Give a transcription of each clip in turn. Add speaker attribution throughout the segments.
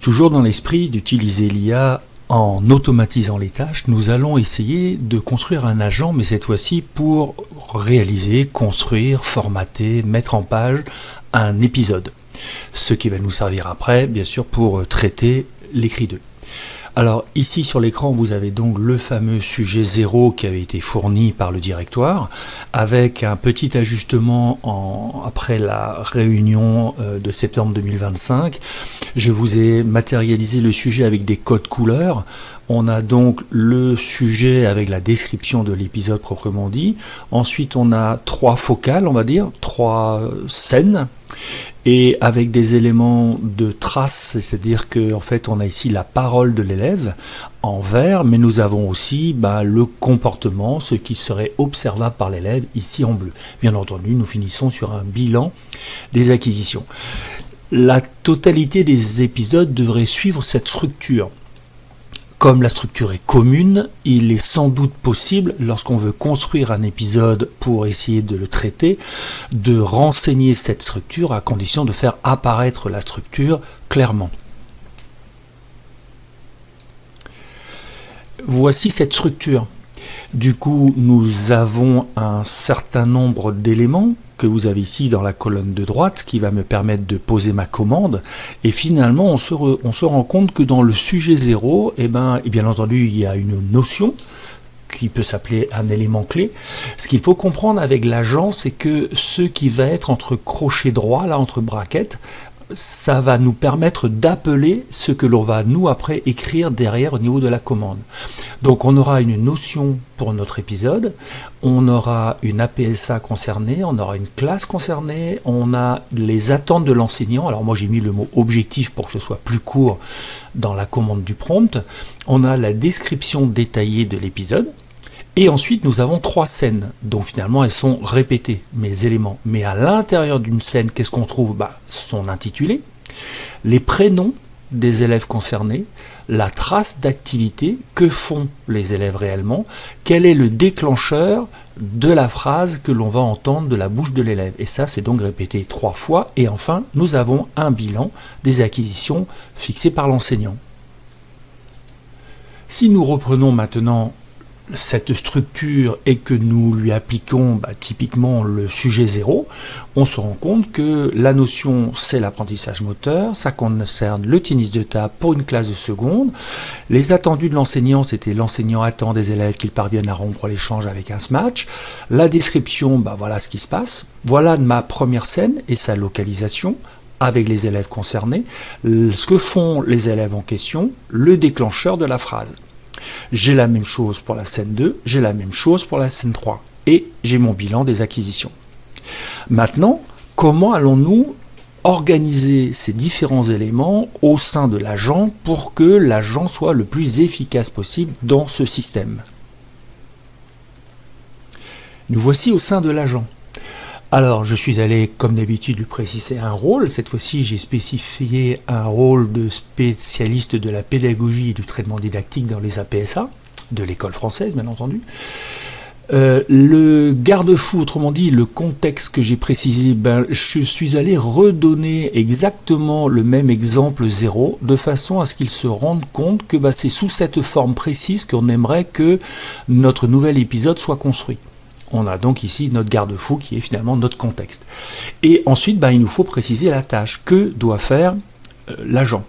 Speaker 1: Toujours dans l'esprit d'utiliser l'IA en automatisant les tâches, nous allons essayer de construire un agent, mais cette fois-ci pour réaliser, construire, formater, mettre en page un épisode. Ce qui va nous servir après, bien sûr, pour traiter l'écrit d'eux. Alors ici sur l'écran vous avez donc le fameux sujet 0 qui avait été fourni par le directoire avec un petit ajustement après la réunion de septembre 2025. Je vous ai matérialisé le sujet avec des codes couleurs. On a donc le sujet avec la description de l'épisode proprement dit. Ensuite on a 3 focales, on va dire, 3 scènes. Et avec des éléments de trace, c'est-à-dire que en fait on a ici la parole de l'élève en vert, mais nous avons aussi le comportement, ce qui serait observable par l'élève ici en bleu. Bien entendu, nous finissons sur un bilan des acquisitions. La totalité des épisodes devrait suivre cette structure. Comme la structure est commune, il est sans doute possible, lorsqu'on veut construire un épisode pour essayer de le traiter, de renseigner cette structure à condition de faire apparaître la structure clairement. Voici cette structure. Du coup, nous avons un certain nombre d'éléments que vous avez ici dans la colonne de droite, ce qui va me permettre de poser ma commande. Et finalement, on se rend compte que dans le sujet 0, et bien entendu, il y a une notion qui peut s'appeler un élément clé. Ce qu'il faut comprendre avec l'agent, c'est que ce qui va être entre crochet droit, là, entre brackets, ça va nous permettre d'appeler ce que l'on va nous après écrire derrière au niveau de la commande. Donc on aura une notion pour notre épisode, on aura une APSA concernée, on aura une classe concernée, on a les attentes de l'enseignant. Alors moi j'ai mis le mot objectif pour que ce soit plus court dans la commande du prompt. On a la description détaillée de l'épisode. Et ensuite, nous avons 3 scènes, dont finalement elles sont répétées, mes éléments. Mais à l'intérieur d'une scène, qu'est-ce qu'on trouve? Son intitulé, les prénoms des élèves concernés, la trace d'activité, que font les élèves réellement, quel est le déclencheur de la phrase que l'on va entendre de la bouche de l'élève. Et ça, c'est donc répété 3 fois. Et enfin, nous avons un bilan des acquisitions fixées par l'enseignant. Si nous reprenons maintenant cette structure et que nous lui appliquons typiquement le sujet 0, on se rend compte que la notion c'est l'apprentissage moteur, ça concerne le tennis de table pour une classe de seconde. Les attendus de l'enseignant, c'était l'enseignant attend des élèves qu'ils parviennent à rompre l'échange avec un smash. La description, voilà ce qui se passe. Voilà ma première scène et sa localisation avec les élèves concernés, ce que font les élèves en question, le déclencheur de la phrase. J'ai la même chose pour la scène 2, j'ai la même chose pour la scène 3 et j'ai mon bilan des acquisitions. Maintenant, comment allons-nous organiser ces différents éléments au sein de l'agent pour que l'agent soit le plus efficace possible dans ce système? Nous voici au sein de l'agent. Alors, je suis allé, comme d'habitude, lui préciser un rôle. Cette fois-ci, j'ai spécifié un rôle de spécialiste de la pédagogie et du traitement didactique dans les APSA, de l'école française, bien entendu. Le garde-fou, autrement dit, le contexte que j'ai précisé, je suis allé redonner exactement le même exemple 0, de façon à ce qu'il se rende compte que c'est sous cette forme précise qu'on aimerait que notre nouvel épisode soit construit. On a donc ici notre garde-fou qui est finalement notre contexte. Et ensuite, il nous faut préciser la tâche. Que doit faire l'agent?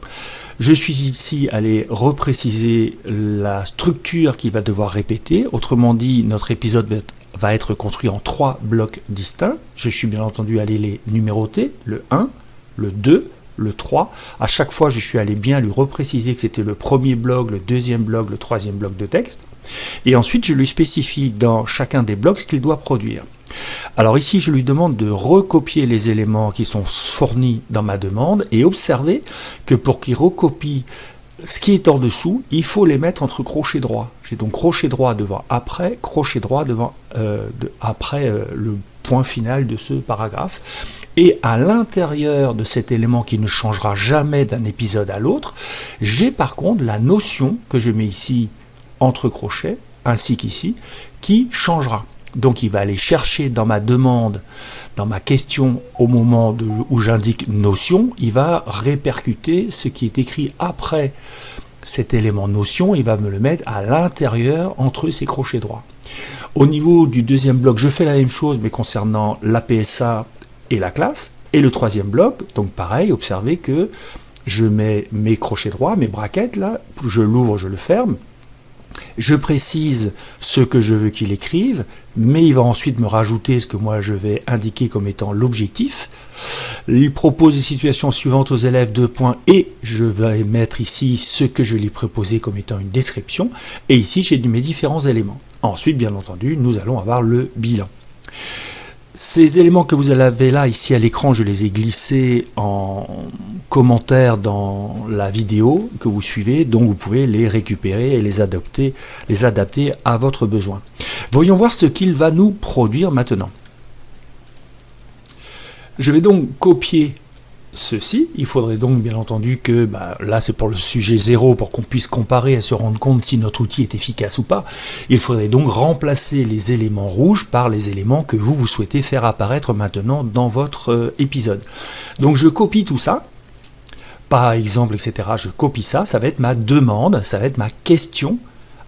Speaker 1: Je suis ici allé repréciser la structure qu'il va devoir répéter. Autrement dit, notre épisode va être construit en 3 blocs distincts. Je suis bien entendu allé les numéroter, le 1, le 2, le 3. À chaque fois, je suis allé bien lui repréciser que c'était le premier bloc, le deuxième bloc, le troisième bloc de texte. Et ensuite, je lui spécifie dans chacun des blocs ce qu'il doit produire. Alors ici, je lui demande de recopier les éléments qui sont fournis dans ma demande et observer que pour qu'il recopie ce qui est en dessous, il faut les mettre entre crochets droits. J'ai donc crochet droit devant après, crochet droit devant après le point final de ce paragraphe. Et à l'intérieur de cet élément qui ne changera jamais d'un épisode à l'autre, j'ai par contre la notion que je mets ici entre crochets, ainsi qu'ici, qui changera. Donc il va aller chercher dans ma demande, dans ma question au moment où j'indique notion, il va répercuter ce qui est écrit après cet élément notion, il va me le mettre à l'intérieur entre ces crochets droits. Au niveau du deuxième bloc, je fais la même chose mais concernant l'APSA et la classe. Et le troisième bloc, donc pareil, observez que je mets mes crochets droits, mes brackets là, je l'ouvre, je le ferme. Je précise ce que je veux qu'il écrive, mais il va ensuite me rajouter ce que moi je vais indiquer comme étant l'objectif. Il propose les situations suivantes aux élèves, 2 points, et je vais mettre ici ce que je vais lui proposer comme étant une description, et ici j'ai mes différents éléments. Ensuite, bien entendu, nous allons avoir le bilan. Ces éléments que vous avez là, ici à l'écran, je les ai glissés en commentaire dans la vidéo que vous suivez, donc vous pouvez les récupérer et les adapter à votre besoin. Voyons voir ce qu'il va nous produire maintenant. Je vais donc copier ceci. Il faudrait donc bien entendu que, là c'est pour le sujet 0, pour qu'on puisse comparer et se rendre compte si notre outil est efficace ou pas. Il faudrait donc remplacer les éléments rouges par les éléments que vous souhaitez faire apparaître maintenant dans votre épisode. Donc je copie tout ça, par exemple, etc. Je copie ça, ça va être ma demande, ça va être ma question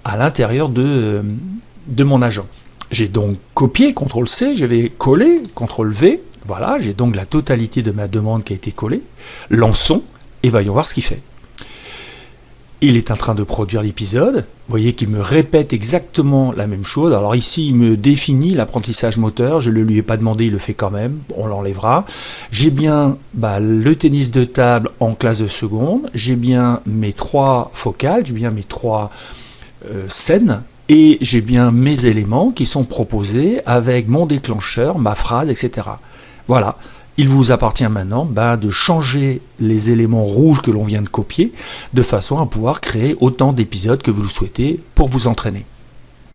Speaker 1: à l'intérieur de mon agent. J'ai donc copié, CTRL-C, je vais coller, CTRL-V. Voilà, j'ai donc la totalité de ma demande qui a été collée. Lançons et voyons voir ce qu'il fait. Il est en train de produire l'épisode. Vous voyez qu'il me répète exactement la même chose. Alors ici, il me définit l'apprentissage moteur. Je ne le lui ai pas demandé, il le fait quand même. On l'enlèvera. J'ai bien le tennis de table en classe de seconde. J'ai bien mes 3 focales, j'ai bien mes 3 scènes. Et j'ai bien mes éléments qui sont proposés avec mon déclencheur, ma phrase, etc. Voilà, il vous appartient maintenant de changer les éléments rouges que l'on vient de copier de façon à pouvoir créer autant d'épisodes que vous le souhaitez pour vous entraîner.